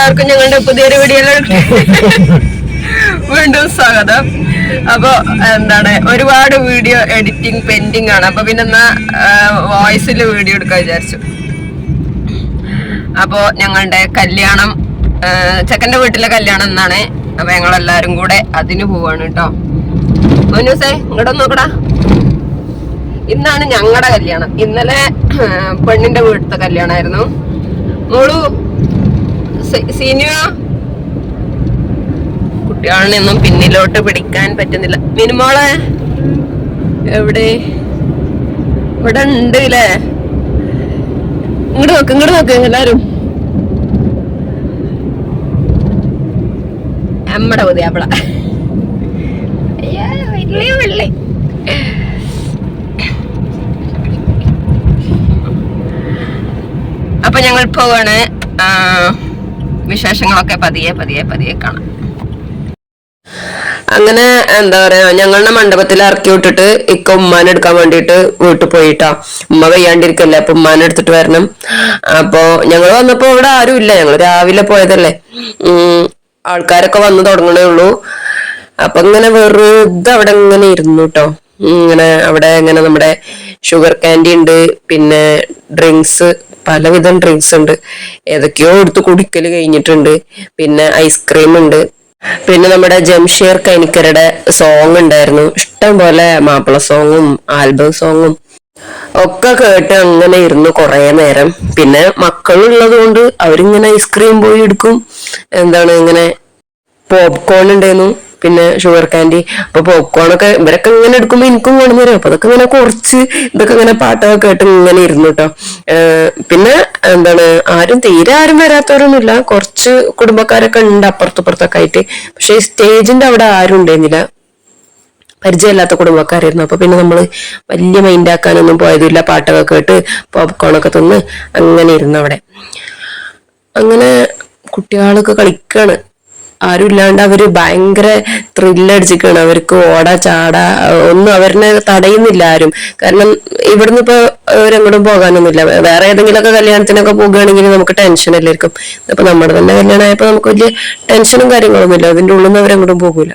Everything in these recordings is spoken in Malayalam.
എല്ലാവർക്കും ഞങ്ങളുടെ പുതിയൊരു വീഡിയോയിലേക്ക് വീണ്ടും സ്വാഗതം. അപ്പൊ എന്താണ്, ഒരുപാട് വീഡിയോ എഡിറ്റിംഗ് പെൻഡിങ് ആണ്. അപ്പൊ പിന്നെ എന്നാ വോയിസിൽ വീഡിയോ എടുക്കാൻ വിചാരിച്ചു. അപ്പോ ഞങ്ങളുടെ കല്യാണം, ചെക്കന്റെ വീട്ടിലെ കല്യാണം എന്നാണ്. അപ്പൊ ഞങ്ങളെല്ലാരും കൂടെ അതിന് പോവാണ് കേട്ടോ. മോനൂസേ ഇങ്ങോട്ട് നോക്കടാ. ഇന്നാണ് ഞങ്ങളുടെ കല്യാണം. ഇന്നലെ പെണ്ണിന്റെ വീട്ടിലത്തെ കല്യാണമായിരുന്നു. മോളു സീനിയ കുട്ടികളെയൊന്നും പിന്നിലോട്ട് പിടിക്കാൻ പറ്റുന്നില്ല. മിനിമോളെ എവിടെ? ഇവിടെ ഉണ്ട് അല്ലേ? ഇങ്ങോട്ട് നോക്ക് എല്ലാരും. നമ്മടെ പുതിയാപ്പിള വെള്ളി. അപ്പൊ ഞങ്ങൾ പോവാണ്. വിശേഷങ്ങളൊക്കെ പതിയെ കാണാം. അങ്ങനെ എന്താ പറയാ, ഞങ്ങളുടെ മണ്ഡപത്തിൽ ഇറക്കി വിട്ടിട്ട് ഇക്ക ഉമ്മാനെ എടുക്കാൻ വേണ്ടിട്ട് വീട്ടിൽ പോയിട്ടാ. ഉമ്മ വയ്യാണ്ടിരിക്കല്ലേ, അപ്പൊ ഉമ്മാനെ എടുത്തിട്ട് വരണം. അപ്പൊ ഞങ്ങൾ വന്നപ്പോ ഇവിടെ ആരും ഇല്ല. ഞങ്ങൾ രാവിലെ പോയതല്ലേ, ആൾക്കാരൊക്കെ വന്നു തുടങ്ങണേ ഉള്ളൂ. അപ്പൊ ഇങ്ങനെ വെറുതെ അവിടെ ഇങ്ങനെ ഇരുന്നു കേട്ടോ. ഇങ്ങനെ അവിടെ ഇങ്ങനെ നമ്മുടെ ഷുഗർ കാൻഡി ഉണ്ട്, പിന്നെ ഡ്രിങ്ക്സ്, പലവിധം ഡ്രിങ്ക്സ് ഉണ്ട്. ഏതൊക്കെയോ എടുത്ത് കുടിക്കല് കഴിഞ്ഞിട്ടുണ്ട്. പിന്നെ ഐസ്ക്രീം ഉണ്ട്. പിന്നെ നമ്മുടെ ജംഷീർ കൈനിക്കരുടെ സോങ് ഉണ്ടായിരുന്നു. ഇഷ്ടം പോലെ മാപ്പിള സോങ്ങും ആൽബം സോങ്ങും ഒക്കെ കേട്ട് അങ്ങനെ ഇരുന്നു കുറെ നേരം. പിന്നെ മക്കളുള്ളത് കൊണ്ട് അവരിങ്ങനെ ഐസ്ക്രീം പോയി എടുക്കും. എന്താണ് ഇങ്ങനെ പോപ്കോൺ ഉണ്ടായിരുന്നു, പിന്നെ ഷുഗർ കാൻഡി. അപ്പൊ പോപ്കോണൊക്കെ ഇവരൊക്കെ ഇങ്ങനെ എടുക്കുമ്പോ എനിക്കും കൊണ്ടു തരും. അപ്പൊ അതൊക്കെ ഇങ്ങനെ കുറച്ച് ഇതൊക്കെ ഇങ്ങനെ പാട്ടൊക്കെ കേട്ട് ഇങ്ങനെ ഇരുന്നു കേട്ടോ. പിന്നെ എന്താണ്, തീരെ ആരും വരാത്തവരൊന്നുമില്ല. കുറച്ച് കുടുംബക്കാരൊക്കെ ഉണ്ട് അപ്പുറത്തപ്പുറത്തൊക്കെ ആയിട്ട്. പക്ഷെ സ്റ്റേജിന്റെ അവിടെ ആരും ഉണ്ടായിരുന്നില്ല, പരിചയമില്ലാത്ത കുടുംബക്കാരായിരുന്നു. അപ്പൊ പിന്നെ നമ്മള് വലിയ മൈൻഡ് ആക്കാനൊന്നും പോയതില്ല. പാട്ടൊക്കെ കേട്ട് പോപ്കോണൊക്കെ തിന്ന് അങ്ങനെ ഇരുന്നു അവിടെ. അങ്ങനെ കുട്ടികളൊക്കെ കളിക്കാണ്. ആരും ഇല്ലാണ്ട് അവര് ഭയങ്കര ത്രില്ലടിച്ചിരിക്കുകയാണ്. അവർക്ക് ഓടാ ചാടാ ഒന്നും അവരിനെ തടയുന്നില്ല ആരും. കാരണം ഇവിടുന്ന് ഇപ്പൊ അവരെങ്ങോട്ടും പോകാനൊന്നുമില്ല. വേറെ ഏതെങ്കിലുമൊക്കെ കല്യാണത്തിനൊക്കെ പോകുകയാണെങ്കിൽ നമുക്ക് ടെൻഷൻ അല്ലായിരിക്കും. അപ്പൊ നമ്മുടെ തന്നെ കല്യാണമായപ്പോ നമുക്ക് വലിയ ടെൻഷനും കാര്യങ്ങളൊന്നുമില്ല. അതിന്റെ ഉള്ളിൽ നിന്ന് അവരെങ്ങോട്ടും പോകൂല.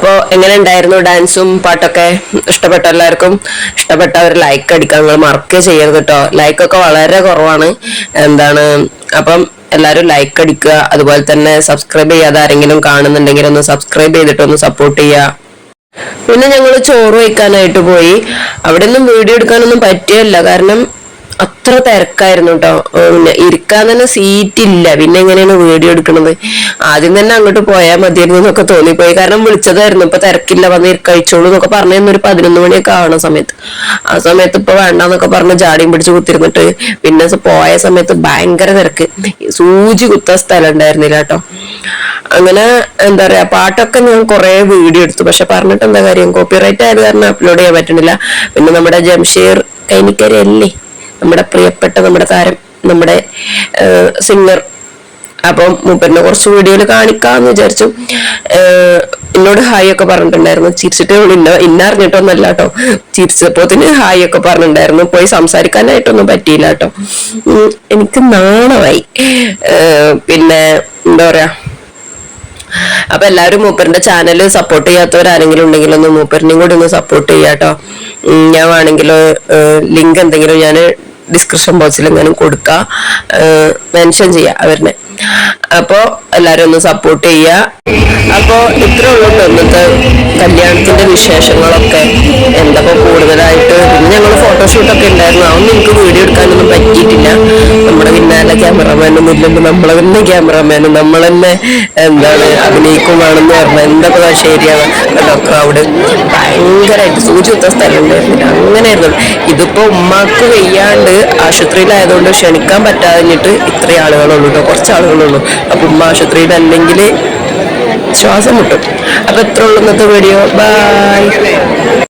അപ്പൊ എങ്ങനെ ഉണ്ടായിരുന്നു ഡാൻസും പാട്ടൊക്കെ? ഇഷ്ടപ്പെട്ട എല്ലാവർക്കും? ഇഷ്ടപ്പെട്ടവർ ലൈക്ക് അടിക്കാൻ നിങ്ങൾ മറക്കുക ചെയ്യരുത് കേട്ടോ. ലൈക്കൊക്കെ വളരെ കുറവാണ്. അപ്പം എല്ലാവരും ലൈക്ക് അടിക്കുക. അതുപോലെ തന്നെ സബ്സ്ക്രൈബ് ചെയ്യാതെ ആരെങ്കിലും കാണുന്നുണ്ടെങ്കിൽ ഒന്ന് സബ്സ്ക്രൈബ് ചെയ്തിട്ട് ഒന്ന് സപ്പോർട്ട് ചെയ്യുക. പിന്നെ ഞങ്ങൾ ചോറ് വയ്ക്കാനായിട്ട് പോയി. അവിടെ ഒന്നും വീഡിയോ എടുക്കാനൊന്നും പറ്റിയല്ല, കാരണം അത്ര തിരക്കായിരുന്നു കേട്ടോ. പിന്നെ ഇരിക്കാൻ തന്നെ സീറ്റ് ഇല്ല. പിന്നെ എങ്ങനെയാണ് വീഡിയോ എടുക്കണത്? ആദ്യം തന്നെ അങ്ങോട്ട് പോയാൽ മതിയായിരുന്നു എന്നൊക്കെ തോന്നിപ്പോയി. കാരണം വിളിച്ചതായിരുന്നു, ഇപ്പൊ തിരക്കില്ല, വന്ന് കഴിച്ചോളൂ എന്നൊക്കെ പറഞ്ഞു. ഒരു 11 മണിയൊക്കെ ആവണ സമയത്ത്, ആ സമയത്ത് ഇപ്പൊ വേണ്ടെന്നൊക്കെ പറഞ്ഞ് ജാടിയും പിടിച്ച് കുത്തിരുന്നിട്ട് പിന്നെ പോയ സമയത്ത് ഭയങ്കര തിരക്ക്. സൂചി കുത്താൻ സ്ഥലം ഉണ്ടായിരുന്നില്ല കേട്ടോ. അങ്ങനെ എന്താ പറയാ, പാട്ടൊക്കെ ഞാൻ കുറെ വീഡിയോ എടുത്തു. പക്ഷെ പറഞ്ഞിട്ട് എന്താ കാര്യം, കോപ്പിറൈറ്റ് ആയത് കാരണം അപ്ലോഡ് ചെയ്യാൻ പറ്റുന്നില്ല. പിന്നെ നമ്മുടെ ജംഷീർ കൈനിക്കരി അല്ലേ, നമ്മുടെ പ്രിയപ്പെട്ട നമ്മുടെ താരം, നമ്മുടെ സിംഗർ, അപ്പം മൂപ്പരിനെ കുറച്ച് വീഡിയോയിൽ കാണിക്കാന്ന് വിചാരിച്ചു. എന്നോട് ഹായ് ഒക്കെ പറഞ്ഞിട്ടുണ്ടായിരുന്നു. ചിരിച്ചിട്ടേ ഉള്ളൂ, ഇന്നറിഞ്ഞിട്ടൊന്നല്ല കേട്ടോ. ചിരിച്ചപ്പോത്തിന് ഹായ് ഒക്കെ പറഞ്ഞിട്ടുണ്ടായിരുന്നു. പോയി സംസാരിക്കാനായിട്ടൊന്നും പറ്റിയില്ല കേട്ടോ. എനിക്ക് നാണമായി. പിന്നെ എന്താ പറയാ, അപ്പൊ എല്ലാവരും മൂപ്പറിന്റെ ചാനൽ സപ്പോർട്ട് ചെയ്യാത്തവരാരെങ്കിലും ഉണ്ടെങ്കിൽ ഒന്ന് മൂപ്പറിനെയും കൂടി ഒന്ന് സപ്പോർട്ട് ചെയ്യാട്ടോ. ഞാൻ വേണമെങ്കിൽ ലിങ്ക് എന്തെങ്കിലും ഞാൻ ഡിസ്ക്രിപ്ഷൻ ബോക്സിൽ എങ്ങാനും കൊടുക്കാം, മെൻഷൻ ചെയ്യാം അവരിനെ. അപ്പോ എല്ലാരും ഒന്ന് സപ്പോർട്ട് ചെയ്യുക. അപ്പോ ഇത്രേ ഉള്ളൂ ഇന്നത്തെ കല്യാണത്തിന്റെ വിശേഷങ്ങളൊക്കെ. എന്താ കൂടുതലായിട്ട് പിന്നെ ഞങ്ങൾ ഫോട്ടോഷൂട്ടൊക്കെ ഉണ്ടായിരുന്നു. അതൊന്നും എനിക്ക് വീഡിയോ എടുക്കാനൊന്നും പറ്റിയിട്ടില്ല. നമ്മുടെ പിന്നാലെ ക്യാമറമാനൊന്നും ഇല്ലല്ലോ, നമ്മളെ തന്നെ ക്യാമറമാനും നമ്മൾ തന്നെ അഭിനയിക്കുവാണെന്ന് പറഞ്ഞാൽ എന്തൊക്കെ ശരിയാണ് കേട്ടോ. ക്രൗഡ് ഭയങ്കരമായിട്ട് സൂചി കുത്ത സ്ഥലം ഉണ്ടായിരുന്നില്ല, അങ്ങനെയായിരുന്നു. ഇതിപ്പോ ഉമ്മാക്ക് വെയ്യാണ്ട് ആശുപത്രിയിലായതുകൊണ്ട് ക്ഷണിക്കാൻ പറ്റാതിട്ട് ഇത്രയും ആളുകളുള്ളൂ കേട്ടോ, കുറച്ച് ആളുകളുള്ളൂ. അപ്പൊ ഉമ്മ ആശുപത്രിയിൽ അല്ലെങ്കിൽ ശ്വാസം മുട്ടും. അപ്പൊ എത്ര ഉള്ളൂ ഇന്നത്തെ വീഡിയോ. ബൈ.